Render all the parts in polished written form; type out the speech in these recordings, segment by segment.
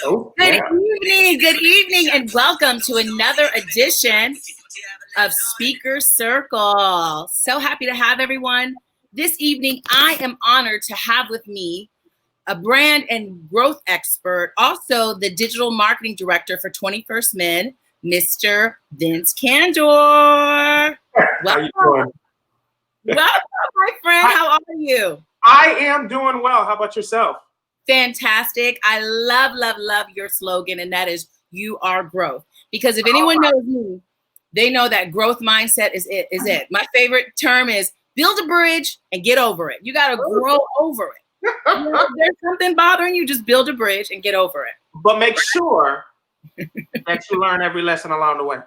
Oh, Good yeah. evening, and welcome to another edition of Speaker Circle. So happy to have everyone. This evening, I am honored to have with me a brand and growth expert, also the digital marketing director for 21st Men, Mr. Vince Candor. How you doing? Welcome, my friend. How are you? I am doing well. How about yourself? Fantastic. I love your slogan, and that is "You are growth." Because if anyone knows me, they know that growth mindset is it. My favorite term is build a bridge and get over it. You got to grow over it. You know, if there's something bothering you, just build a bridge and get over it. But make sure that you learn every lesson along the way.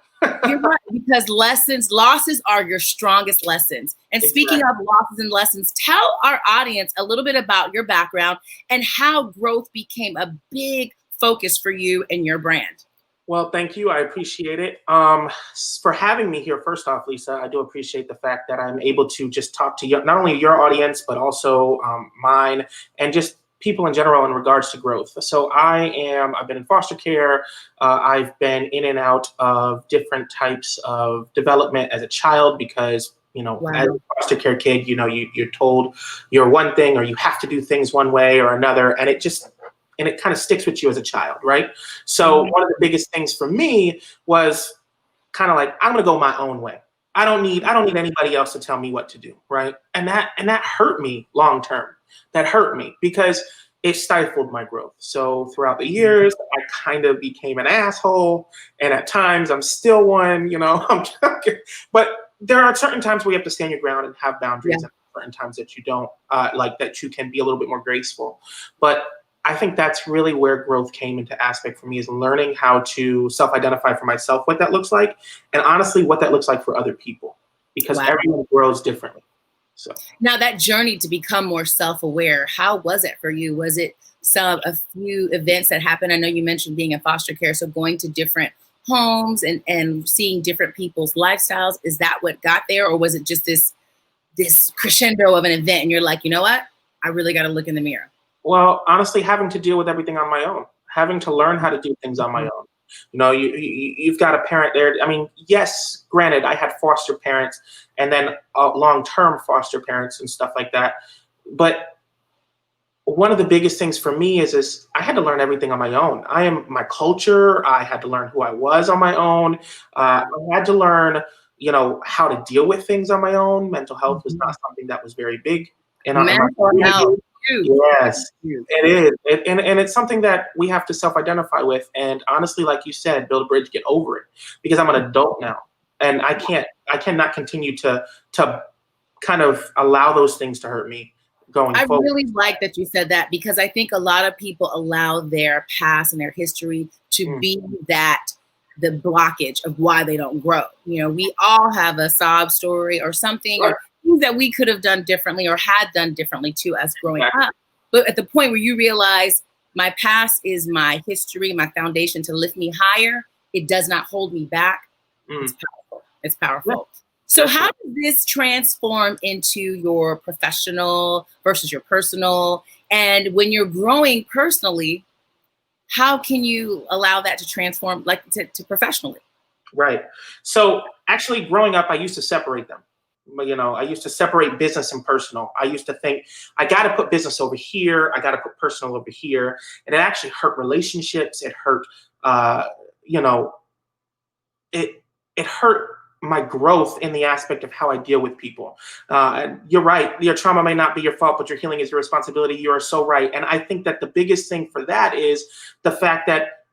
You're right, because losses are your strongest lessons. And speaking of losses and lessons, tell our audience a little bit about your background and how growth became a big focus for you and your brand. Well, thank you. I appreciate it. For having me here, first off, Leesa, I do appreciate the fact that I'm able to just talk to you, not only your audience, but also mine, and just people in general in regards to growth. So I've been in foster care. I've been in and out of different types of development as a child because, you know, Wow. as a foster care kid, you know, you're told you're one thing or you have to do things one way or another. And it kind of sticks with you as a child, right? So one of the biggest things for me was kind of like, I'm gonna go my own way. I don't need anybody else to tell me what to do, right? And that hurt me long term. That hurt me because it stifled my growth. So throughout the years, I kind of became an asshole, and at times I'm still one, you know. But there are certain times where you have to stand your ground and have boundaries, and certain times that you don't, that you can be a little bit more graceful. But I think that's really where growth came into aspect for me, is learning how to self-identify for myself what that looks like, and honestly what that looks like for other people, because everyone grows differently. So now that journey to become more self-aware, how was it for you? Was it a few events that happened? I know you mentioned being in foster care, so going to different homes and seeing different people's lifestyles. Is that what got there, or was it just this crescendo of an event and you're like, you know what? I really got to look in the mirror? Well, honestly, having to deal with everything on my own, having to learn how to do things on my own. You know, you've got a parent there. I mean, yes, granted, I had foster parents and then long-term foster parents and stuff like that. But one of the biggest things for me is I had to learn everything on my own. My culture. I had to learn who I was on my own. I had to learn, you know, how to deal with things on my own. Mental health was not something that was very big in my community. Yes, it is. And it's something that we have to self-identify with. And honestly, like you said, build a bridge, get over it, because I'm an adult now. And I cannot continue to kind of allow those things to hurt me going forward. I really like that you said that, because I think a lot of people allow their past and their history to be the blockage of why they don't grow. You know, we all have a sob story or something, or things that we could have done differently or had done differently too as growing up. But at the point where you realize my past is my history, my foundation to lift me higher, it does not hold me back. It's powerful. It's powerful. So how does this transform into your professional versus your personal? And when you're growing personally, how can you allow that to transform to professionally? Right. So actually growing up, I used to separate them. You know, I used to separate business and personal. I used to think I got to put business over here. I got to put personal over here. And it actually hurt relationships. It hurt, you know, it hurt my growth in the aspect of how I deal with people. And you're right. Your trauma may not be your fault, but your healing is your responsibility. You are so right. And I think that the biggest thing for that is the fact that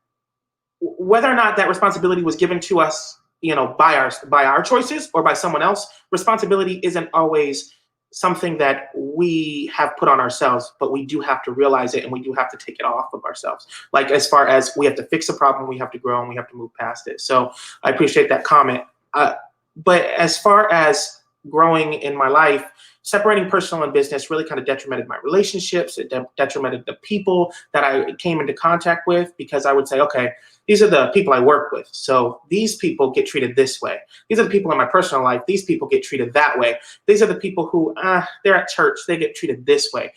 whether or not that responsibility was given to us, you know, by our choices or by someone else, responsibility isn't always something that we have put on ourselves, but we do have to realize it and we do have to take it off of ourselves. Like, as far as we have to fix a problem, we have to grow and we have to move past it. So I appreciate that comment. But as far as growing in my life, separating personal and business really kind of detrimented my relationships. It detrimented the people that I came into contact with, because I would say, okay, these are the people I work with. So these people get treated this way. These are the people in my personal life. These people get treated that way. These are the people who, they're at church. They get treated this way.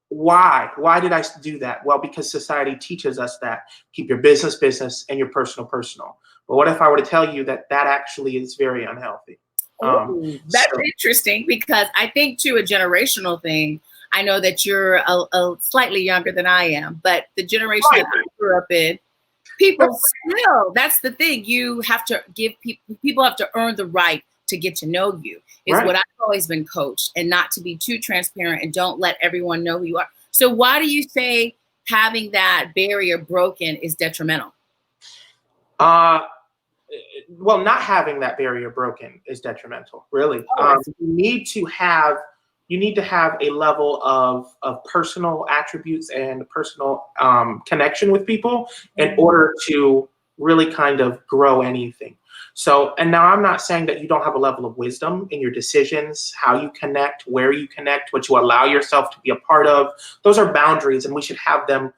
Why? Why did I do that? Well, because society teaches us that keep your business business and your personal personal. But what if I were to tell you that that actually is very unhealthy? Oh, that's So interesting because I think too a generational thing. I know that you're a slightly younger than I am, but the generation that I grew up in, people still, that's the thing. You have to give people have to earn the right to get to know you, is right. what I've always been coached, and not to be too transparent and don't let everyone know who you are. So why do you say having that barrier broken is detrimental? Uh, well, not having that barrier broken is detrimental, really. Oh, You need to have a level of personal attributes and personal connection with people in order to really kind of grow anything. So, and now I'm not saying that you don't have a level of wisdom in your decisions, how you connect, where you connect, what you allow yourself to be a part of. Those are boundaries, and we should have them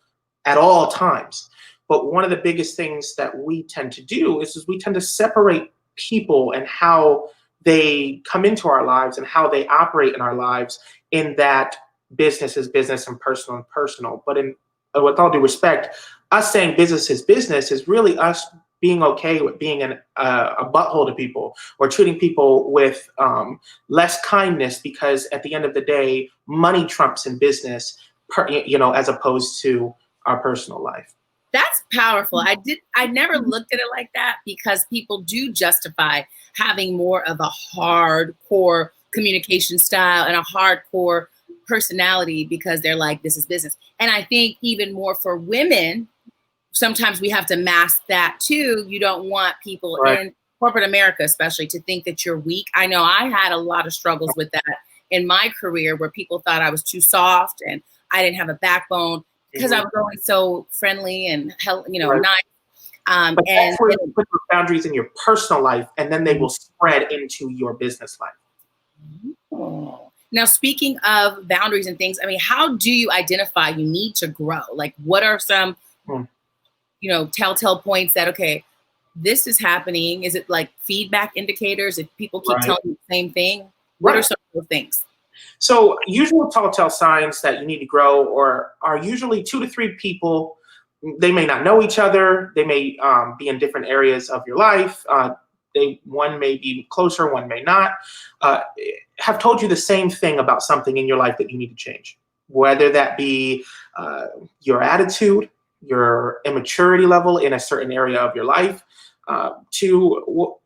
at all times. But one of the biggest things that we tend to do is we tend to separate people and how they come into our lives and how they operate in our lives, in that business is business and personal. But in with all due respect, us saying business is really us being okay with being a butthole to people, or treating people with less kindness, because at the end of the day, money trumps in business, as opposed to our personal life. that's powerful. I never looked at it like that, because people do justify having more of a hardcore communication style and a hardcore personality, because they're like, this is business. And I think even more for women, sometimes we have to mask that too. You don't want people Right. in corporate America, especially, to think that you're weak. I know I had a lot of struggles with that in my career, where people thought I was too soft and I didn't have a backbone, because I was always so friendly and Right. nice. But And that's where you put those boundaries in your personal life, and then they will spread into your business life. Now, speaking of boundaries and things, I mean, how do you identify you need to grow? Like, what are some, Hmm. telltale points that, okay, this is happening? Is it like feedback indicators? If people keep Right. telling you the same thing, what are Right. some of those things? So usual telltale signs that you need to grow or are usually 2 to 3 people. They may not know each other. They may be in different areas of your life. One may be closer, one may not. Have told you the same thing about something in your life that you need to change, whether that be your attitude, your immaturity level in a certain area of your life, to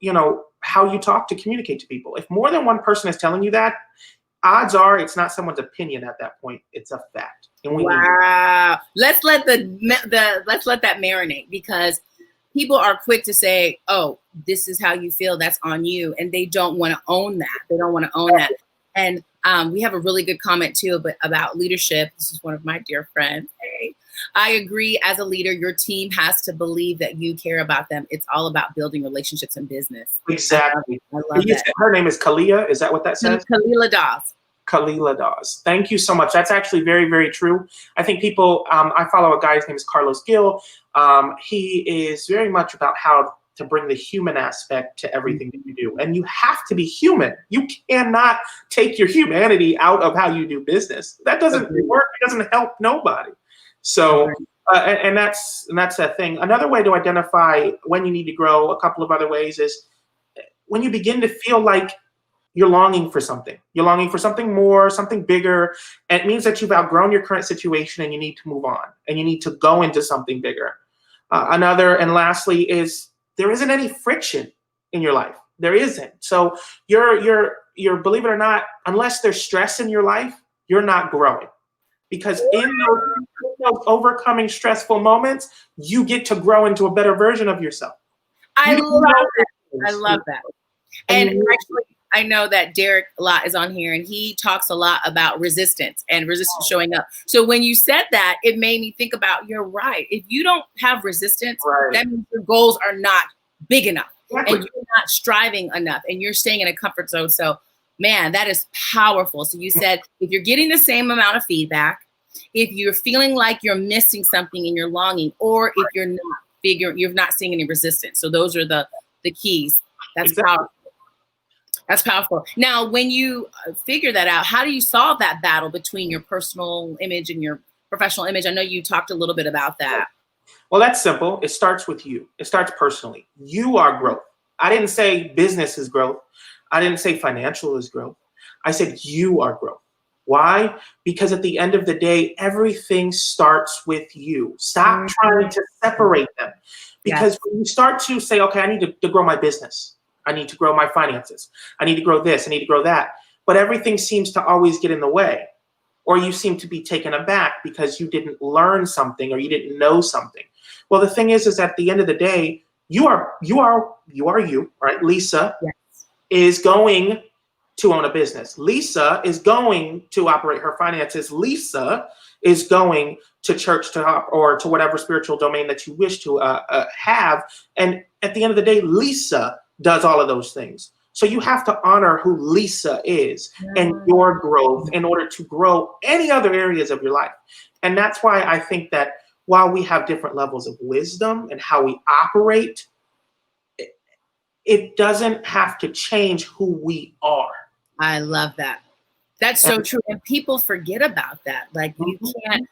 how you talk to communicate to people. If more than one person is telling you that, odds are it's not someone's opinion at that point. It's a fact. And we need Wow. Let's let let's let that marinate, because people are quick to say, "Oh, this is how you feel. That's on you," and they don't want to own that. They don't want to own that. And we have a really good comment too about leadership. This is one of my dear friends. Hey, I agree. As a leader, your team has to believe that you care about them. It's all about building relationships in business. Exactly. I love that. Her name is Kalia. Is that what that says? Kalila Das. Kalila Dawes. Thank you so much. That's actually very, very true. I think people, I follow a guy, his name is Carlos Gill. He is very much about how to bring the human aspect to everything that you do. And you have to be human. You cannot take your humanity out of how you do business. That doesn't work. It doesn't help nobody. So, and that's a thing. Another way to identify when you need to grow, a couple of other ways, is when you begin to feel like you're longing for something. You're longing for something more, something bigger. And it means that you've outgrown your current situation and you need to move on and you need to go into something bigger. Another, and lastly, is there isn't any friction in your life. There isn't. So you're believe it or not, unless there's stress in your life, you're not growing. Because in those overcoming stressful moments, you get to grow into a better version of yourself. I love that. And actually, I know that Derek a lot is on here, and he talks a lot about resistance and resistance showing up. So when you said that, it made me think about, you're right. If you don't have resistance, that means your goals are not big enough, and you're not striving enough, and you're staying in a comfort zone. So, man, that is powerful. So you said, if you're getting the same amount of feedback, if you're feeling like you're missing something and you're longing, or if you're not seeing any resistance. So those are the keys. That's powerful. That's powerful. Now, when you figure that out, how do you solve that battle between your personal image and your professional image? I know you talked a little bit about that. Well, that's simple. It starts with you. It starts personally. You are growth. I didn't say business is growth. I didn't say financial is growth. I said you are growth. Why? Because at the end of the day, everything starts with you. Stop trying to separate them. Because when you start to say, okay, I need to grow my business. I need to grow my finances. I need to grow this. I need to grow that. But everything seems to always get in the way. Or you seem to be taken aback because you didn't learn something or you didn't know something. Well, the thing is at the end of the day, you are you, right? Leesa is going to own a business. Leesa is going to operate her finances. Leesa is going to church or to whatever spiritual domain that you wish to have. And at the end of the day, Leesa does all of those things. So you have to honor who Leesa is and your growth in order to grow any other areas of your life. And that's why I think that while we have different levels of wisdom and how we operate, it doesn't have to change who we are. I love that. That's so true. And people forget about that. Like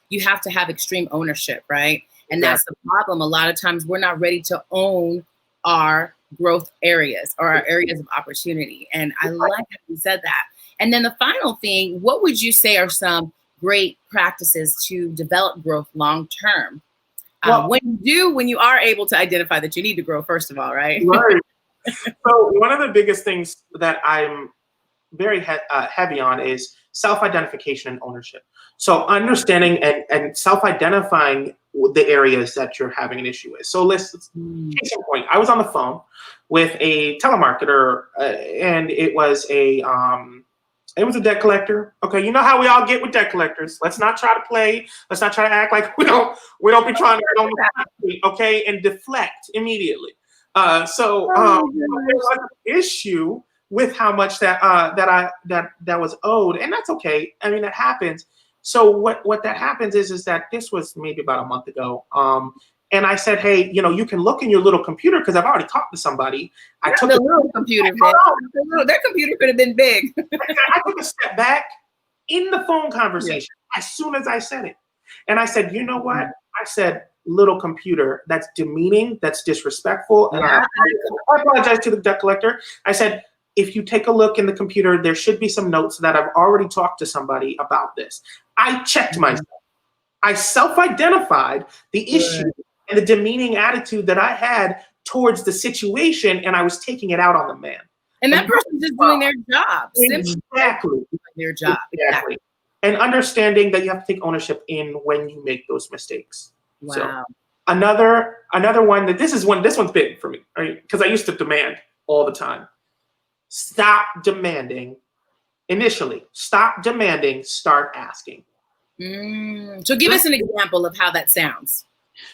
you have to have extreme ownership, right? And that's the problem. A lot of times we're not ready to own our growth areas or our areas of opportunity. And I like how you said that. And then the final thing, what would you say are some great practices to develop growth long term? Well, when you are able to identify that you need to grow, first of all, right? Right. So one of the biggest things that I'm very heavy on is self-identification and ownership. So understanding and self-identifying the areas that you're having an issue with. So case in point, I was on the phone with a telemarketer and it was a debt collector. Okay, you know how we all get with debt collectors. Let's not try to play. Let's not try to act like we don't be trying to get on the street, okay, and deflect immediately. There was an issue with how much that was owed, and that's okay. I mean, that happens. So what that happens is that this was maybe about a month ago. And I said, hey, you can look in your little computer because I've already talked to somebody. I took the little computer. Their computer could have been big. I took a step back in the phone conversation as soon as I said it, and I said, you know what? I said, little computer. That's demeaning. That's disrespectful. And I apologize to the debt collector. I said, if you take a look in the computer, there should be some notes that I've already talked to somebody about this. I checked myself. I self-identified the issue and the demeaning attitude that I had towards the situation, and I was taking it out on the man. And that person's just doing their job. Exactly. Doing their job. Exactly. And understanding that you have to take ownership in when you make those mistakes. Wow. So another one this one's big for me, right? Because I used to demand all the time. Stop demanding. Initially, stop demanding, start asking. So give us an example of how that sounds.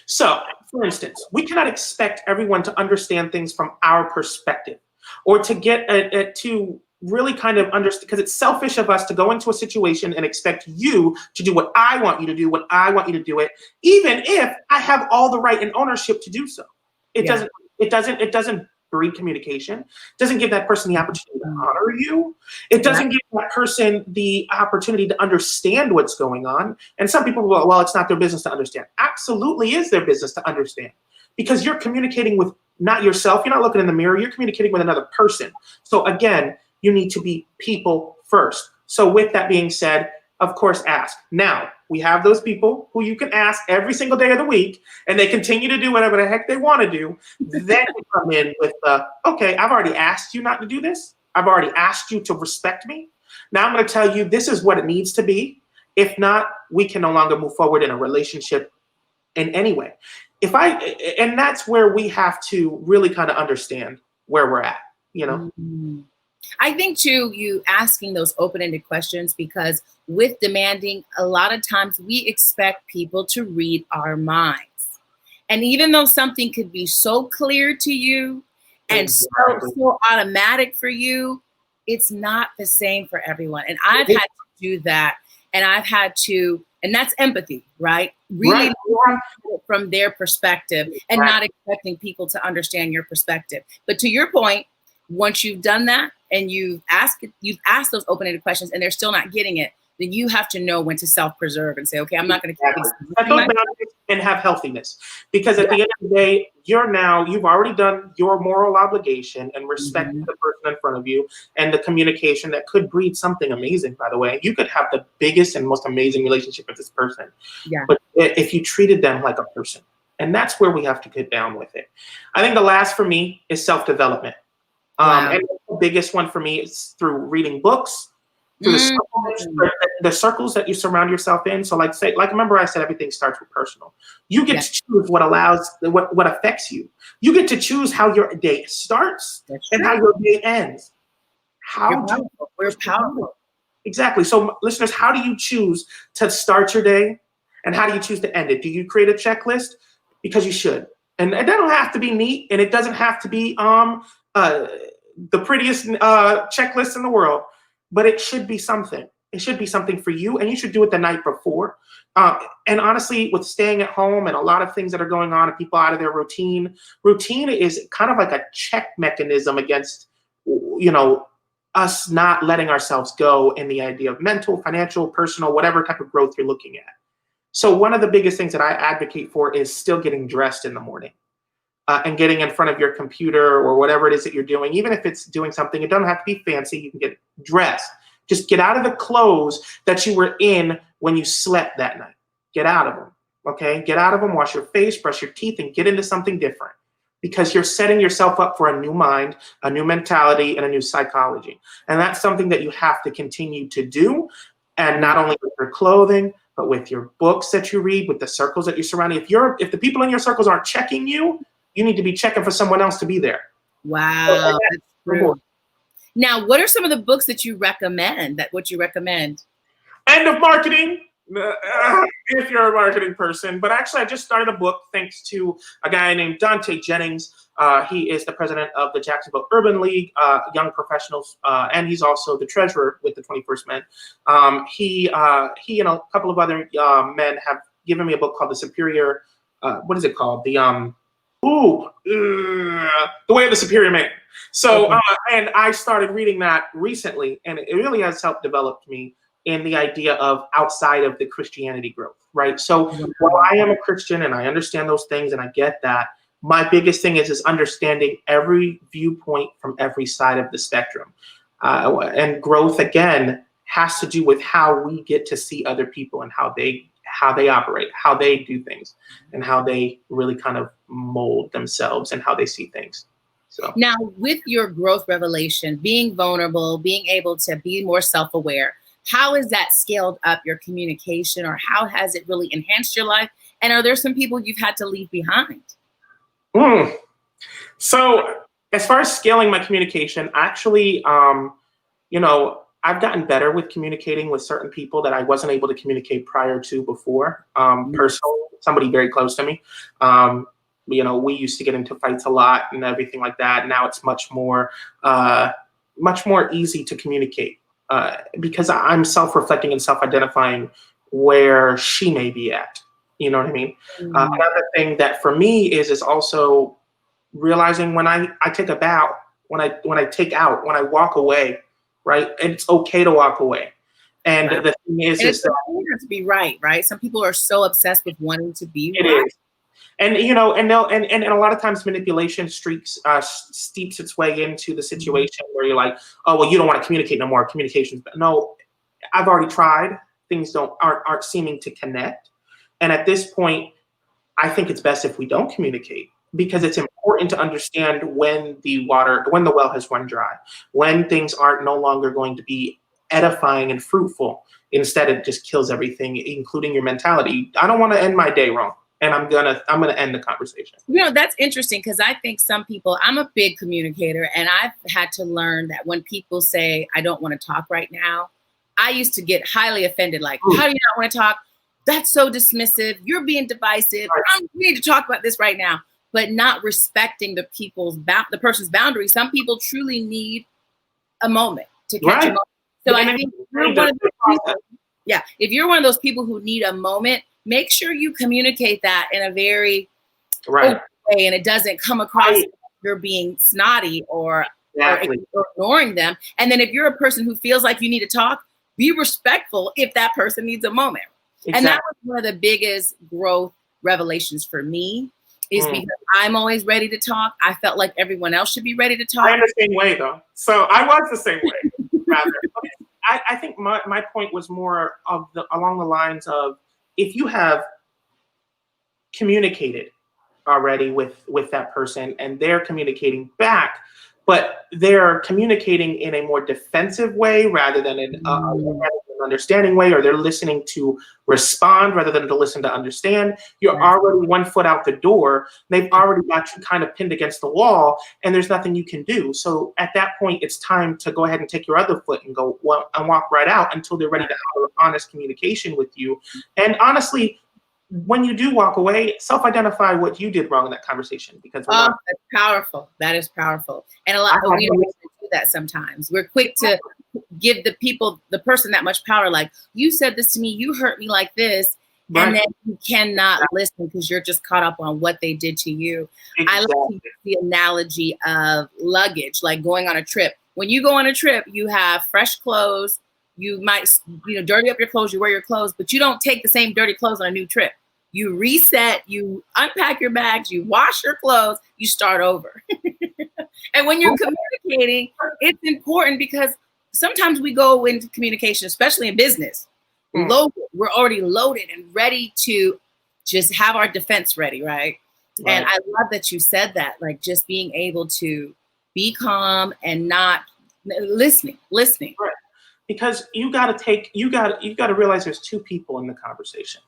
So, for instance, we cannot expect everyone to understand things from our perspective or to get to really kind of understand, because it's selfish of us to go into a situation and expect you to do what I want you to do, even if I have all the right and ownership to do so. It doesn't breed communication. It doesn't give that person the opportunity to honor you. It doesn't give that person the opportunity to understand what's going on. And some people will, well, it's not their business to understand. Absolutely is their business to understand, because you're communicating with not yourself. You're not looking in the mirror. You're communicating with another person. So again, you need to be people first. So with that being said, of course, ask. Now, we have those people who you can ask every single day of the week, and they continue to do whatever the heck they want to do. Then you come in with, okay, I've already asked you not to do this. I've already asked you to respect me. Now I'm going to tell you this is what it needs to be. If not, we can no longer move forward in a relationship in any way. And that's where we have to really kind of understand where we're at, I think too, you asking those open-ended questions, because with demanding, a lot of times we expect people to read our minds. And even though something could be so clear to you and so automatic for you, it's not the same for everyone. And I've had to do that. And that's empathy, right? Really from their perspective and not expecting people to understand your perspective. But to your point, Once you've done that and you've asked those open-ended questions and they're still not getting it, then you have to know when to self-preserve and say, okay, I'm not going to keep set those boundaries and have healthiness. Because at the end of the day, you've already done your moral obligation and respect the person in front of you and the communication that could breed something amazing, by the way. You could have the biggest and most amazing relationship with this person. Yeah. But if you treated them like a person, and that's where we have to get down with it. I think the last for me is self-development. Wow. And the biggest one for me is through reading books, through the circles that you surround yourself in. So remember I said everything starts with personal. You get to choose what affects you. You get to choose how your day starts and how your day ends. We're powerful. Exactly. So listeners, how do you choose to start your day and how do you choose to end it? Do you create a checklist? Because you should. And that don't have to be neat and it doesn't have to be the prettiest checklist in the world. But it should be something. It should be something for you, and you should do it the night before. And honestly, with staying at home and a lot of things that are going on and people out of their routine is kind of like a check mechanism against, us not letting ourselves go in the idea of mental, financial, personal, whatever type of growth you're looking at. So one of the biggest things that I advocate for is still getting dressed in the morning. And getting in front of your computer or whatever it is that you're doing, even if it's doing something, it doesn't have to be fancy. You can get dressed. Just get out of the clothes that you were in when you slept that night. Get out of them, okay? Get out of them, wash your face, brush your teeth, and get into something different because you're setting yourself up for a new mind, a new mentality, and a new psychology. And that's something that you have to continue to do, and not only with your clothing, but with your books that you read, with the circles that you're surrounding. If the people in your circles aren't checking you, you need to be checking for someone else to be there. Wow, that's true. Now, what are some of the books that you recommend? End of Marketing, if you're a marketing person. But actually, I just started a book thanks to a guy named Dante Jennings. He is the president of the Jacksonville Urban League, Young Professionals, and he's also the treasurer with the 21st Men. He and a couple of other men have given me a book called The Superior, what is it called? The Way of the Superior Man. So, and I started reading that recently, and it really has helped develop me in the idea of outside of the Christianity growth, right? So while I am a Christian and I understand those things and I get that, my biggest thing is understanding every viewpoint from every side of the spectrum. And growth, again, has to do with how we get to see other people and how they operate, how they do things, and how they really kind of mold themselves and how they see things. So now, with your growth revelation, being vulnerable, being able to be more self-aware, how has that scaled up your communication, or how has it really enhanced your life? And are there some people you've had to leave behind? So as far as scaling my communication, actually, I've gotten better with communicating with certain people that I wasn't able to communicate prior to before. Personally, somebody very close to me. We used to get into fights a lot and everything like that. Now it's much more easy to communicate because I'm self-reflecting and self-identifying where she may be at. You know what I mean? Another thing that for me is also realizing when I take a bow, when I walk away. Right, and it's okay to walk away. And the thing is it's that you have to be right. Some people are so obsessed with wanting to be it right. Is. And and a lot of times manipulation steeps its way into the situation where you're like, oh well, you don't want to communicate no more. Communications, but no, I've already tried. Things aren't seeming to connect. And at this point, I think it's best if we don't communicate. Because it's important to understand when the well has run dry, when things aren't no longer going to be edifying and fruitful. Instead, it just kills everything, including your mentality. I don't want to end my day wrong, and I'm gonna end the conversation. That's interesting because I think some people. I'm a big communicator, and I've had to learn that when people say I don't want to talk right now, I used to get highly offended. Like, how do you not want to talk? That's so dismissive. You're being divisive. We need to talk about this right now. But not respecting the person's boundaries. Some people truly need a moment to catch a moment. So I think if you're one of those people who need a moment, make sure you communicate that in a very open way, and it doesn't come across like you're being snotty or Exactly. or ignoring them. And then if you're a person who feels like you need to talk, be respectful if that person needs a moment. Exactly. And that was one of the biggest growth revelations for me, is because I'm always ready to talk. I felt like everyone else should be ready to talk. I'm the same way, though. So I was the same way, rather. I think my point was more along the lines of, if you have communicated already with that person and they're communicating back, but they're communicating in a more defensive way rather than an understanding way, or they're listening to respond rather than to listen to understand, you're already 1 foot out the door. They've already got you kind of pinned against the wall, and there's nothing you can do. So at that point, it's time to go ahead and take your other foot and go and walk right out until they're ready to have honest communication with you. And honestly, when you do walk away, self-identify what you did wrong in that conversation, because that's powerful. That is powerful. And a lot of we don't do that sometimes. We're quick to give the person that much power. Like, you said this to me, you hurt me like this, and then you cannot listen because you're just caught up on what they did to you. I like to use the analogy of luggage, like going on a trip. When you go on a trip, you have fresh clothes. You might, dirty up your clothes, you wear your clothes, but you don't take the same dirty clothes on a new trip. You reset, you unpack your bags, you wash your clothes, you start over. And when you're communicating, it's important, because sometimes we go into communication, especially in business, loaded. We're already loaded and ready to just have our defense ready, right? And I love that you said that, like, just being able to be calm and not listening. Right. Because you got to realize there's two people in the conversation.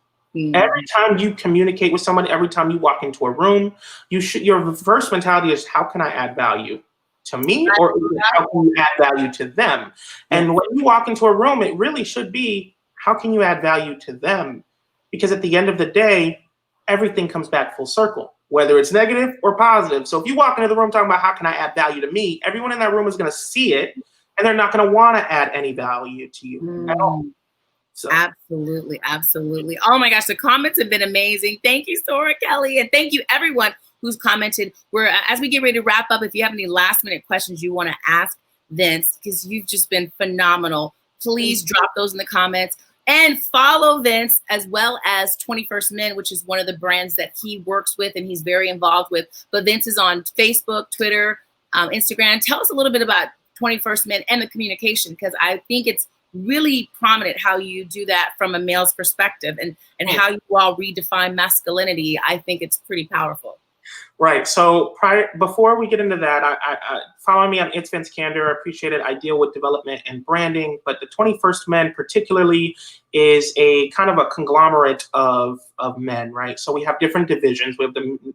Every time you communicate with someone, every time you walk into a room, your first mentality is, how can I add value to me, or how can you add value to them? And when you walk into a room, it really should be, how can you add value to them? Because at the end of the day, everything comes back full circle, whether it's negative or positive. So if you walk into the room talking about, how can I add value to me, everyone in that room is going to see it, and they're not going to want to add any value to you at all. So. Absolutely. Oh my gosh, the comments have been amazing. Thank you, Sora Kelly, and thank you everyone who's commented. As we get ready to wrap up, if you have any last minute questions you want to ask Vince, because you've just been phenomenal, please drop those in the comments. And follow Vince, as well as 21st Men, which is one of the brands that he works with and he's very involved with. But Vince is on Facebook, Twitter, Instagram. Tell us a little bit about 21st Men and the communication, because I think it's really prominent how you do that from a male's perspective, and how you all redefine masculinity. I think it's pretty powerful. Right. So before we get into that, I follow me on It's Vince Candor. I appreciate it. I deal with development and branding, but the 21st Men particularly is a kind of a conglomerate of men, right? So we have different divisions.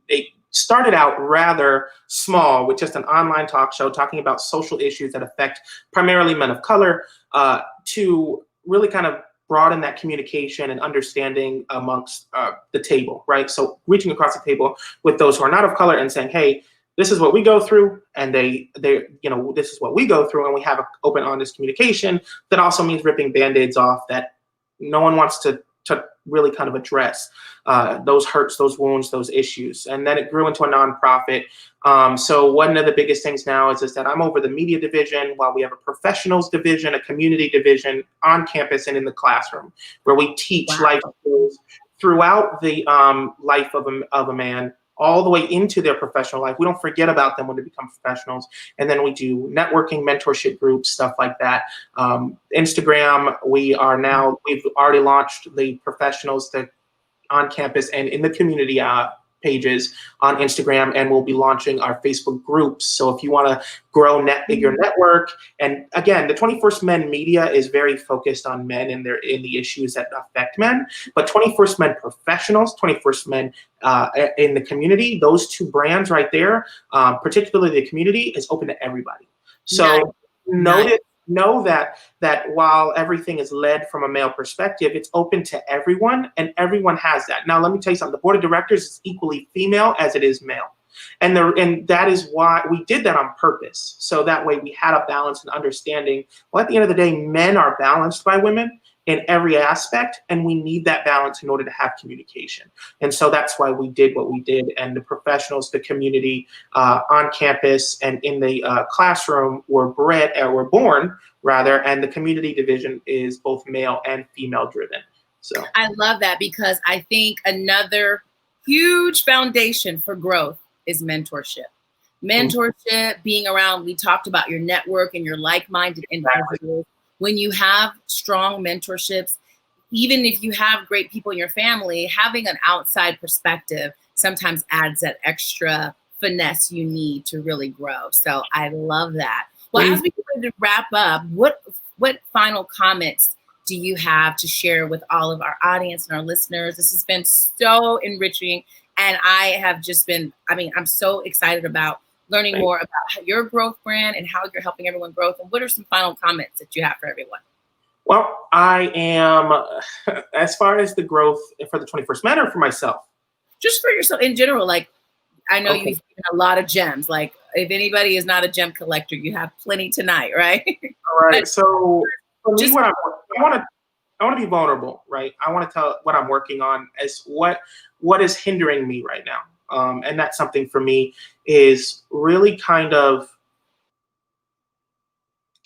They started out rather small with just an online talk show talking about social issues that affect primarily men of color, to really kind of broaden that communication and understanding amongst the table, right? So reaching across the table with those who are not of color and saying, hey, this is what we go through, and this is what we go through, and we have an open, honest communication. That also means ripping Band-Aids off that no one wants to really kind of address those hurts, those wounds, those issues. And then it grew into a nonprofit. So one of the biggest things now is that I'm over the media division, while we have a professionals division, a community division on campus and in the classroom, where we teach life skills throughout the life of a man, all the way into their professional life. We don't forget about them when they become professionals. And then we do networking, mentorship groups, stuff like that. Instagram, we've already launched the professionals that on campus and in the community pages on Instagram, and we'll be launching our Facebook groups. So if you want to grow your network, and again, the 21st Men media is very focused on men and in the issues that affect men, but 21st Men professionals, 21st Men in the community, those two brands right there, particularly the community, is open to everybody. So know that while everything is led from a male perspective, it's open to everyone, and everyone has that. Now, let me tell you something. The board of directors is equally female as it is male. And that is why we did that on purpose. So that way we had a balance and understanding. Well, at the end of the day, men are balanced by women, in every aspect, and we need that balance in order to have communication. And so that's why we did what we did. And the professionals, the community on campus and in the classroom were born, and the community division is both male and female driven. So I love that, because I think another huge foundation for growth is mentorship. Mentorship, being around, we talked about your network and your like-minded individuals. When you have strong mentorships, even if you have great people in your family, having an outside perspective sometimes adds that extra finesse you need to really grow. So I love that. Well, as we get ready to wrap up, what final comments do you have to share with all of our audience and our listeners? This has been so enriching, and I have just been, I'm so excited about learning more about your growth brand and how you're helping everyone grow. And what are some final comments that you have for everyone? Well, I am, as far as the growth for the 21st Man or for myself? Just for yourself in general. Like, I know you've given a lot of gems. Like, if anybody is not a gem collector, you have plenty tonight, right? All right. So for me, I want to be vulnerable, right? I want to tell what I'm working on as what is hindering me right now. And that's something for me is really kind of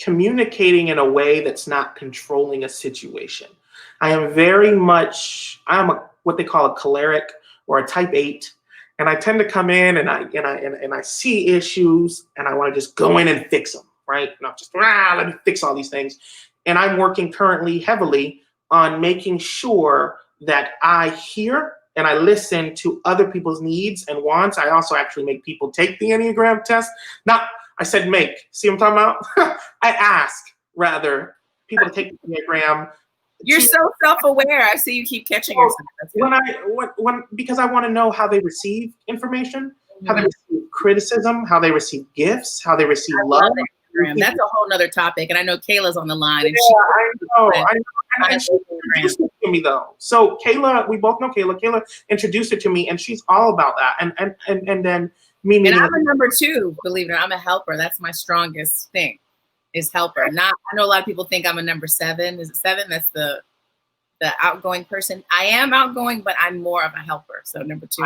communicating in a way that's not controlling a situation. I am very much, what they call a choleric or a type 8. And I tend to come in and I see issues and I want to just go in and fix them, right? Not just, let me fix all these things. And I'm working currently heavily on making sure that I hear and I listen to other people's needs and wants. I also actually make people take the Enneagram test. I said make. See what I'm talking about? I ask, rather, people to take the Enneagram. You're so self-aware. I see you keep catching yourself. Because I want to know how they receive information, how they receive criticism, how they receive gifts, how they receive love. That's a whole nother topic. And I know Kayla's on the line. And I know. And she introduced it to me, though. So Kayla, we both know Kayla. Kayla introduced it to me, and she's all about that. And then me. And I'm a number 2, believe it or not. I'm a helper. That's my strongest thing, is helper. I know a lot of people think I'm a number 7. Is it 7? That's the outgoing person. I am outgoing, but I'm more of a helper. So number 2.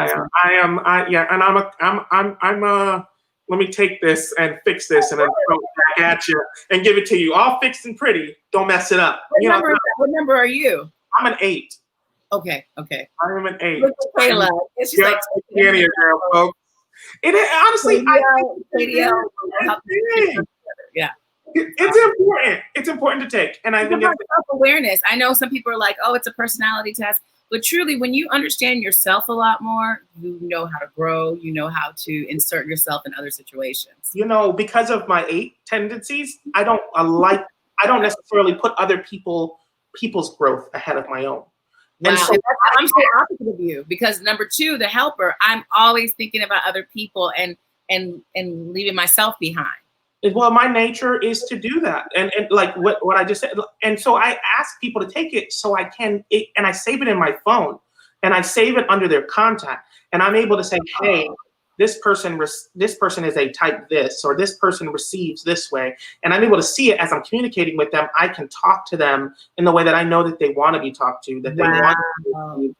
Let me take this and fix this and then throw it back at you and give it to you all fixed and pretty. Don't mess it up. What number are you? I'm an 8. Okay. I'm an 8. Look at Kayla. It's just Enneagram, folks. It honestly, yeah. It's important. It's important to take. And I think self-awareness. I know some people are like, oh, it's a personality test. But truly, when you understand yourself a lot more, you know how to grow. You know how to insert yourself in other situations. Because of my 8 tendencies, I don't necessarily put other people's growth ahead of my own. Wow. And so I'm so opposite of you, because number 2, the helper, I'm always thinking about other people and leaving myself behind. Well, my nature is to do that. And like what I just said. And so I ask people to take it so I can, and I save it in my phone and I save it under their contact. And I'm able to say, hey, this person is a type this, or this person receives this way. And I'm able to see it as I'm communicating with them. I can talk to them in the way that I know that they want to be talked to, that they want to be.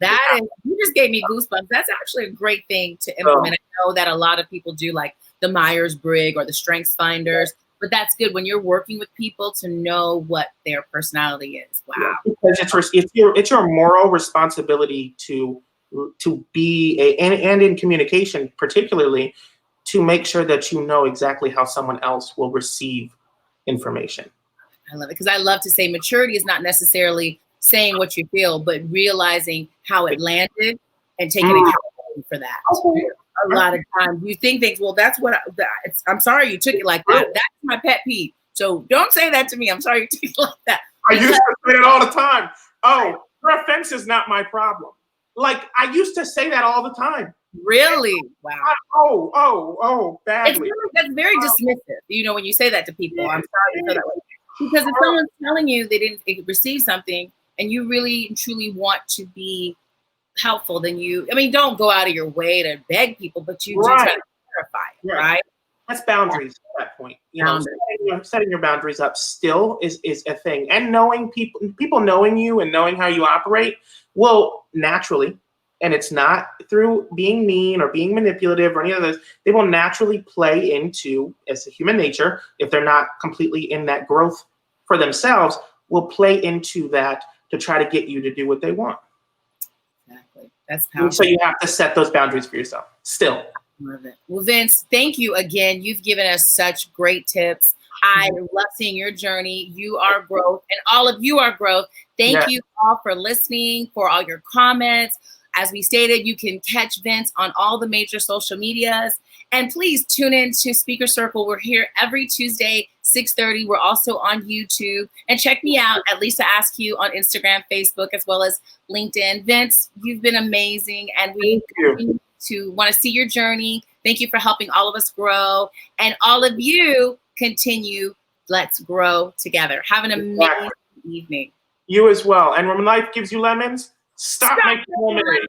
You just gave me goosebumps. That's actually a great thing to implement. I know that a lot of people do, like the Myers-Briggs or the Strengths Finders, but that's good when you're working with people to know what their personality is. Wow. Yeah, because it's your moral responsibility to be and in communication, particularly, to make sure that you know exactly how someone else will receive information. I love it, because I love to say maturity is not necessarily saying what you feel, but realizing how it landed and taking accountability for that. Okay. A lot of times you think things, well, that's what I'm sorry you took it like that. That's my pet peeve. So don't say that to me. I'm sorry you took it like that. I used to say it all the time. Oh, your offense is not my problem. Like, I used to say that all the time. Really? Wow. Badly. That's very dismissive. When you say that to people, I'm sorry you feel that way. Because if someone's telling you they didn't receive something and you really and truly want to be helpful, then don't go out of your way to beg people, but you do try to clarify it, right? That's boundaries at that point. Setting your boundaries up still is a thing. And knowing people knowing you and knowing how you operate will naturally, and it's not through being mean or being manipulative or any of those, they will naturally play into, as a human nature, if they're not completely in that growth for themselves, will play into that to try to get you to do what they want. Exactly. That's powerful. So you have to set those boundaries for yourself still. Love it. Well, Vince, thank you again. You've given us such great tips. I love seeing your journey. You are growth, and all of you are growth. Thank you all for listening, for all your comments. As we stated, you can catch Vince on all the major social medias. And please tune in to Speaker Circle. We're here every Tuesday, 6:30. We're also on YouTube. And check me out at Leesa Askew on Instagram, Facebook, as well as LinkedIn. Vince, you've been amazing. And we continue to want to see your journey. Thank you for helping all of us grow. And all of you continue. Let's grow together. Have an amazing evening. You as well. And when life gives you lemons, stop making lemonade.